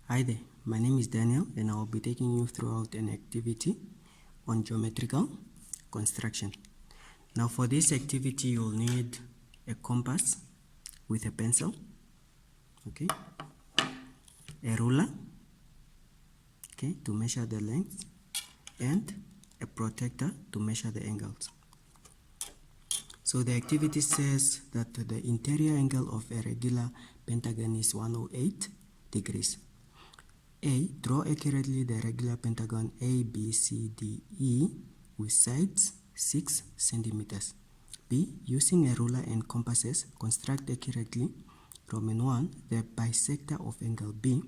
Hi there, my name is Daniel and I will be taking you throughout an activity on geometrical construction. Now for this activity you'll need a compass with a pencil, okay, a ruler, okay, to measure the length, and a protractor to measure the angles. So the activity says that the interior angle of a regular pentagon is 108 degrees. A. Draw accurately the regular pentagon ABCDE with sides 6 centimeters. B. Using a ruler and compasses, construct accurately Roman 1. The bisector of angle B.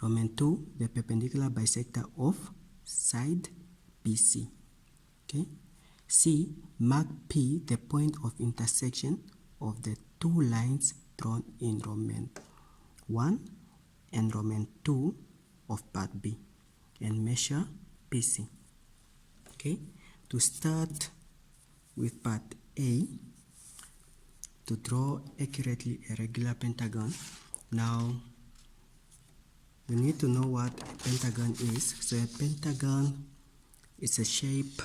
Roman 2. The perpendicular bisector of side BC. Okay. C. Mark P the point of intersection of the two lines drawn in Roman 1 and Roman 2 of part B and measure PC. Okay, to start with part A, to draw accurately a regular pentagon. Now you need to know what a pentagon is. So a pentagon is a shape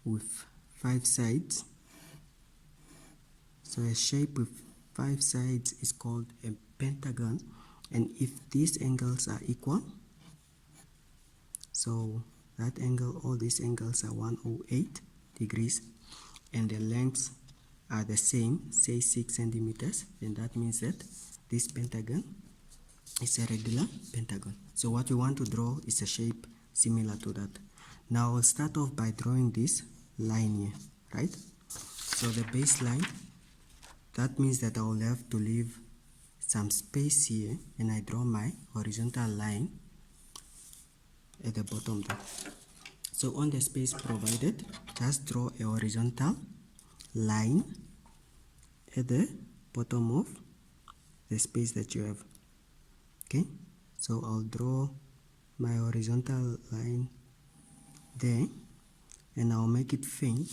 with 5 sides. So a shape with 5 sides is called a pentagon, and if these angles are equal, so that angle, all these angles are 108 degrees, and the lengths are the same, say 6 centimeters, then that means that this pentagon is a regular pentagon. So what we want to draw is a shape similar to that. Now I'll start off by drawing this line here, right? So the baseline, that means that I will have to leave some space here, and I draw my horizontal line at the bottom there. So on the space provided, just draw a horizontal line at the bottom of the space that you have. Okay, so I'll draw my horizontal line there, and I'll make it faint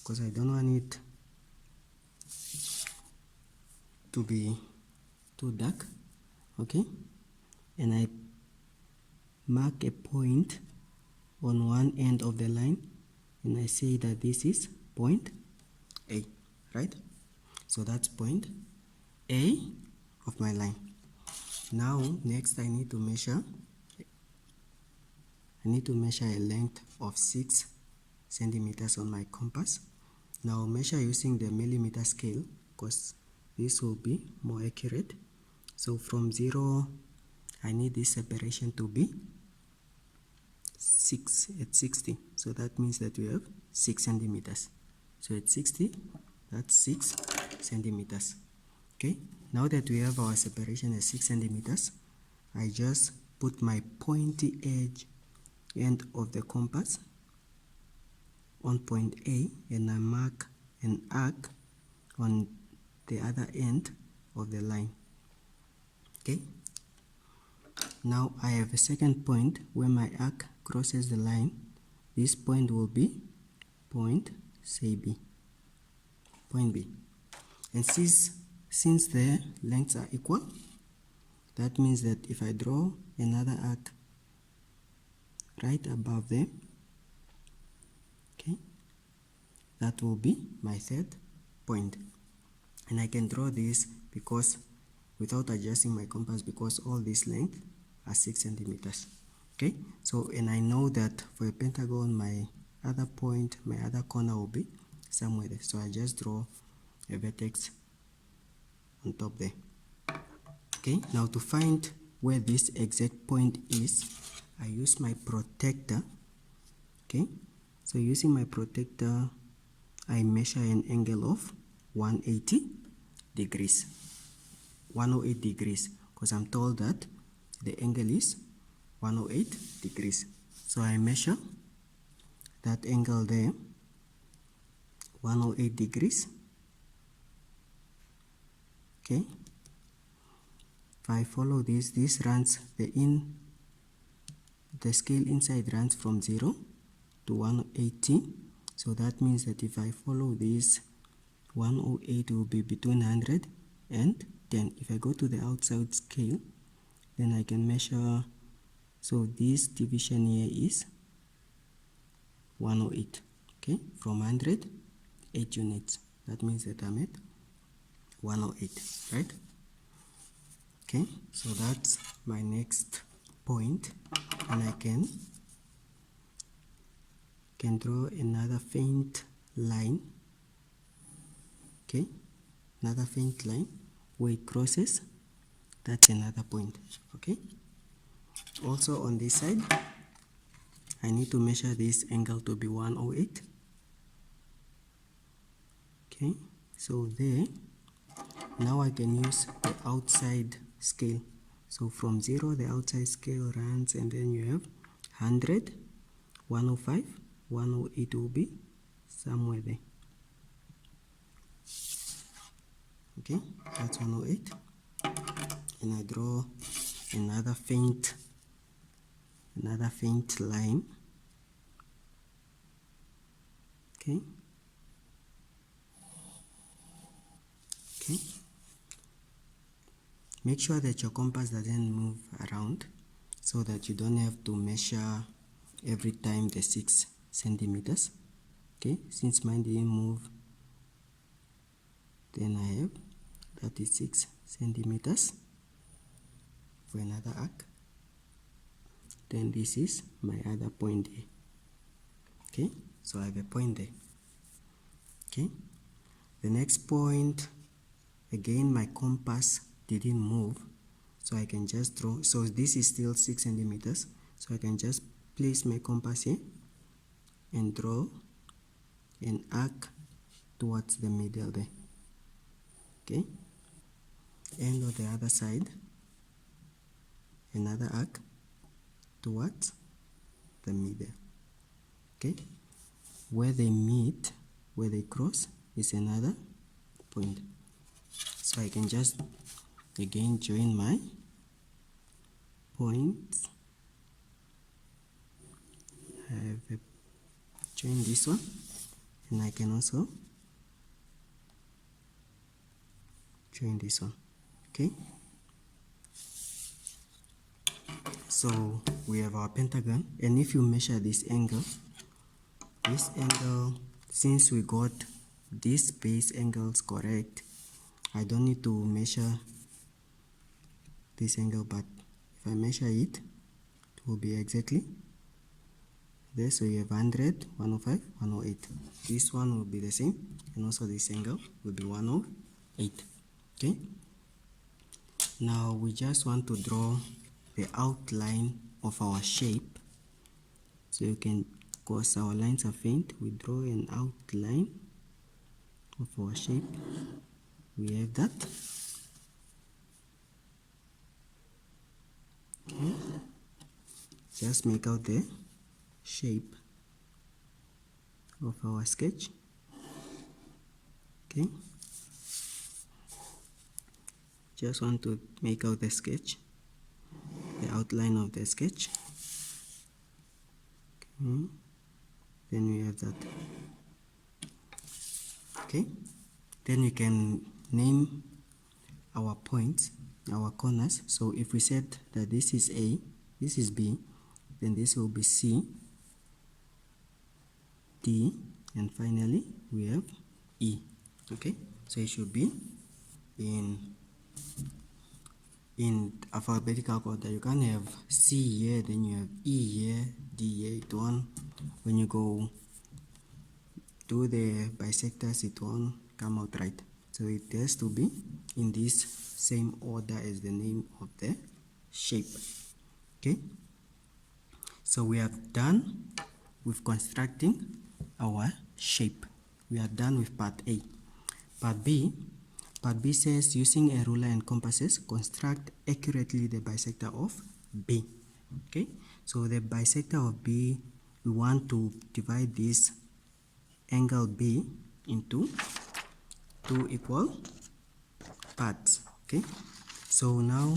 because I don't want it to be too dark. Okay, and I mark a point on one end of the line, and I say that this is point A, right? So that's point A of my line. Now next I need to measure a length of 6 centimeters on my compass. Now measure using the millimeter scale because this will be more accurate. So from 0, I need this separation to be 6 at 60. So that means that we have 6 centimeters. So at 60, that's 6 centimeters. Okay, now that we have our separation at 6 centimeters, I just put my pointy edge end of the compass on point A, and I mark an arc on the other end of the line. Okay, now I have a second point where my arc crosses the line. This point will be point, say B, point B. And since the lengths are equal, that means that if I draw another arc right above them, okay, that will be my third point. And I can draw this because without adjusting my compass, because all this length are 6 centimeters. Okay, so and I know that for a pentagon, my other point, my other corner will be somewhere there. So I just draw a vertex on top there. Okay, now to find where this exact point is, I use my protractor. Okay, so using my protractor, I measure an angle of 180 degrees. 108 degrees, because I'm told that the angle is 108 degrees. So I measure that angle there, 108 degrees. Okay, if I follow this runs the scale inside runs from 0 to 180. So that means that if I follow this, 108 will be between 100 and 10. If I go to the outside scale, then I can measure, so this division here is 108. Okay, from 100, 8 units. That means that I'm at 108, right? Okay, so that's my next point, and I can draw another faint line. Okay, another faint line where it crosses. That's another point. Okay, also on this side I need to measure this angle to be 108. Okay, so there, now I can use the outside scale. So from 0 the outside scale runs, and then you have 100, 105, 108 will be somewhere there. Okay, that's 108, and I draw another faint line. Okay, make sure that your compass doesn't move around, so that you don't have to measure every time the 6 centimeters. Okay, since mine didn't move, then I have 36 centimeters for another arc. Then this is my other point there. Okay, so I have a point there. Okay, the next point, again my compass didn't move, so I can just draw. So this is still 6 centimeters, so I can just place my compass here and draw an arc towards the middle there. Okay, and on the other side, another arc towards the middle. Okay, where they meet, where they cross, is another point. So I can just again join my points. I have join this one, and I can also join this one. Okay, so we have our pentagon, and if you measure this angle, since we got these base angles correct, I don't need to measure this angle, but if I measure it, it will be exactly there. So you have 100, 105, 108. This one will be the same, and also this angle will be 108. Okay, now we just want to draw the outline of our shape. So you can, because our lines are faint, we draw an outline of our shape. We have that. Okay, just make out the shape of our sketch. Okay, just want to make out the sketch, the outline of the sketch. Okay, then we have that. Okay, then we can name our points, our corners. So if we said that this is A, this is B, then this will be C, D, and finally we have E. Okay, so it should be in alphabetical order. You can have C here, then you have E here, D here. It won't, when you go do the bisectors, it won't come out right. So it has to be in this same order as the name of the shape. Okay, so we have done with constructing our shape. We are done with part A. Part B says, using a ruler and compasses, construct accurately the bisector of B. Okay, so the bisector of B, we want to divide this angle B into 2 equal parts. Okay, so now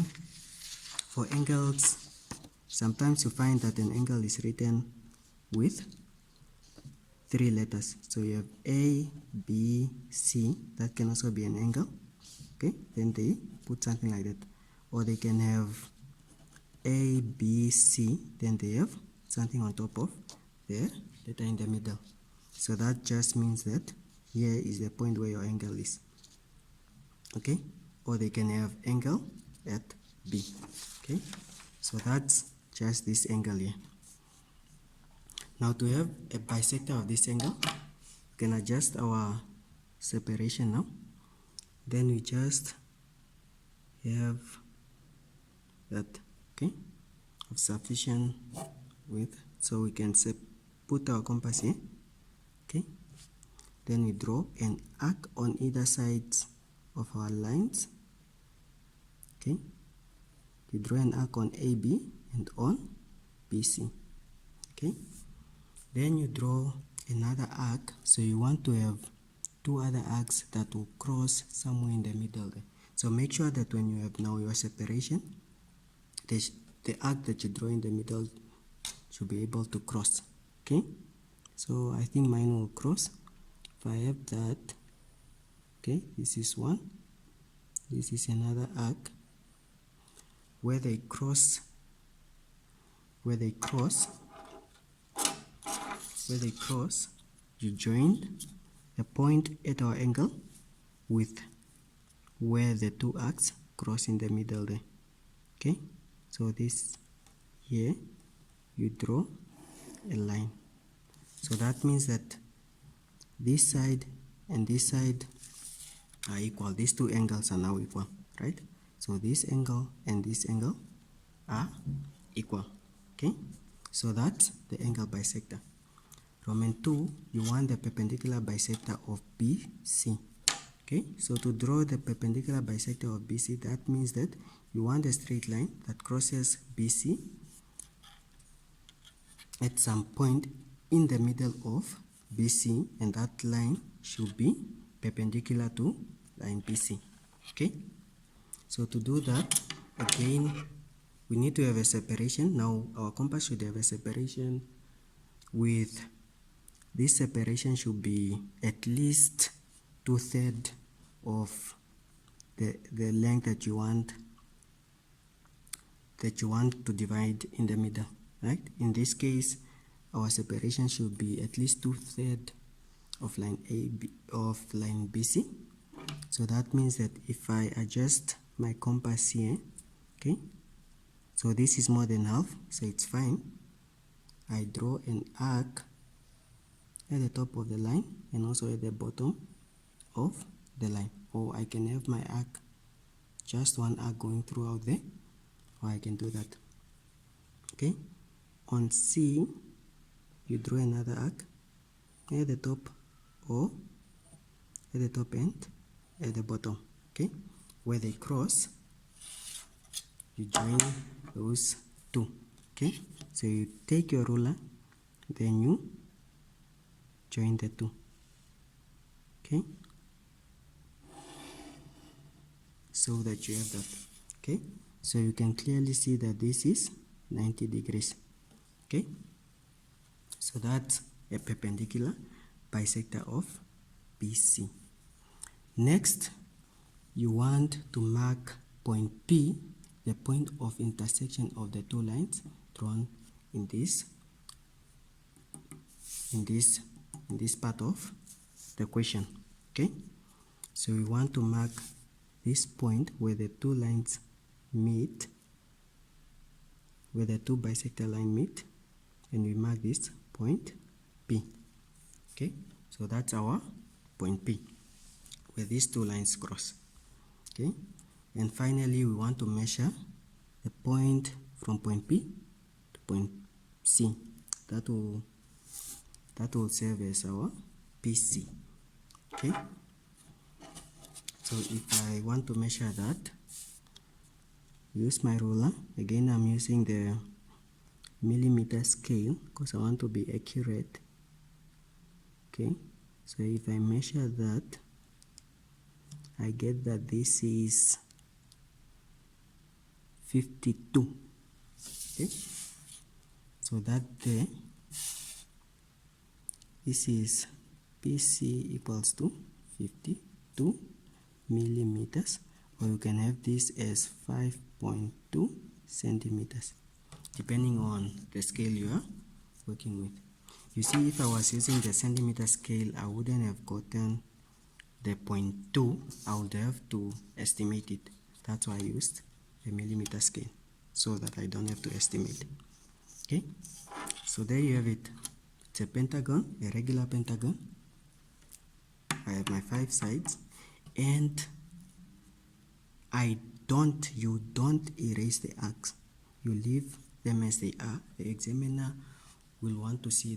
for angles, sometimes you find that an angle is written with 3 letters. So you have A, B, C. That can also be an angle. okay, then they put something like that. Or they can have A, B, C, then they have something on top of the letter in the middle. So that just means that here is the point where your angle is, okay. Or they can have angle at B, okay. So that's just this angle here. Now to have a bisector of this angle, we can adjust our separation now. Then we just have that, okay, of sufficient width, so we can put our compass here, okay. Then we draw an arc on either sides of our lines, okay. You draw an arc on AB and on BC, okay. Then you draw another arc, so you want to have two other arcs that will cross somewhere in the middle there. So make sure that when you have now your separation, the arc that you draw in the middle should be able to cross, okay. So I think mine will cross. If I have that, okay, this is one, this is another arc. Where they cross, you join a point at our angle with where the two arcs cross in the middle there, okay. So this here, you draw a line. So that means that this side and this side are equal. These two angles are now equal, right? So this angle and this angle are equal, okay. So that's the angle bisector. Roman 2, you want the perpendicular bisector of BC, okay. So to draw the perpendicular bisector of BC, that means that you want a straight line that crosses BC at some point in the middle of BC, and that line should be perpendicular to line BC, okay. So to do that, again, we need to have a separation. Now our compass should have a separation with, this separation should be at least 2/3 of the length that you want to divide in the middle, right? In this case, our separation should be at least 2/3 of line line BC. So that means that if I adjust my compass here, okay, so this is more than half, so it's fine. I draw an arc at the top of the line and also at the bottom of the line, or I can have my arc, just one arc going throughout there, or I can do that, okay. On C, you draw another arc at the top or at the top end, at the bottom, okay. Where they cross, you join those two, okay. So you take your ruler, then you join the two, okay, so that you have that, okay. So you can clearly see that this is 90 degrees, okay. So that's a perpendicular bisector of BC. Next, you want to mark point P, the point of intersection of the two lines drawn in this part of the question, okay. So we want to mark this point where the two lines meet, where the two bisector lines meet, and we mark this point P, okay. So that's our point P, where these two lines cross, okay. And finally, we want to measure the point from point P to point C. That will serve as our PC, okay. So if I want to measure that, use my ruler. Again, I'm using the millimeter scale because I want to be accurate, okay. So if I measure that, I get that this is 52, okay. So that there, this is PC equals to 52 millimeters. or you can have this as 5.2 centimeters, depending on the scale you are working with. You see, if I was using the centimeter scale, I wouldn't have gotten the 0.2. I would have to estimate it. That's why I used the millimeter scale, so that I don't have to estimate. Okay, so there you have it. It's a pentagon, a regular pentagon. I have my 5 sides, and you don't erase the arcs. You leave them as they are. The examiner will want to see